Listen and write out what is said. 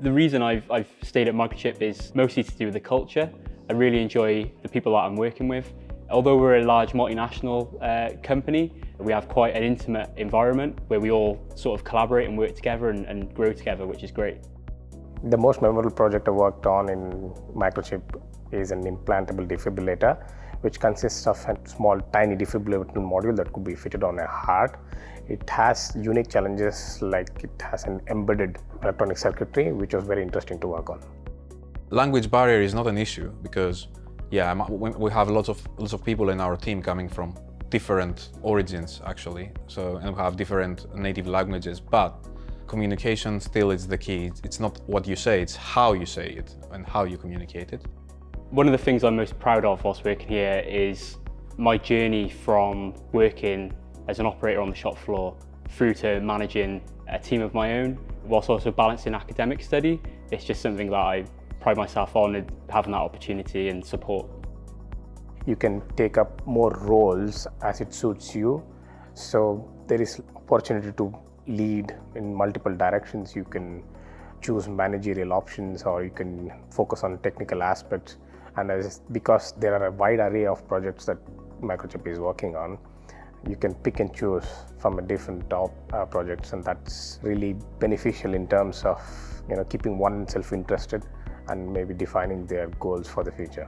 The reason I've stayed at Microchip is mostly to do with the culture. I really enjoy the people that I'm working with. Although we're a large multinational company, we have quite an intimate environment where we all sort of collaborate and work together and grow together, which is great. The most memorable project I worked on in Microchip is an implantable defibrillator, which consists of a small tiny defibrillator module that could be fitted on a heart. It has unique challenges, like it has an embedded electronic circuitry, which was very interesting to work on. Language barrier is not an issue because we have lots of people in our team coming from different origins actually, and we have different native languages, but communication still is the key. It's not what you say, it's how you say it and how you communicate it. One of the things I'm most proud of whilst working here is my journey from working as an operator on the shop floor through to managing a team of my own, whilst also balancing academic study. It's just something that I pride myself on, having that opportunity and support. You can take up more roles as it suits you, so there is opportunity to lead in multiple directions. You can choose managerial options or you can focus on technical aspects, and because there are a wide array of projects that Microchip is working on, you can pick and choose from a different projects, and that's really beneficial in terms of keeping oneself interested and maybe defining their goals for the future.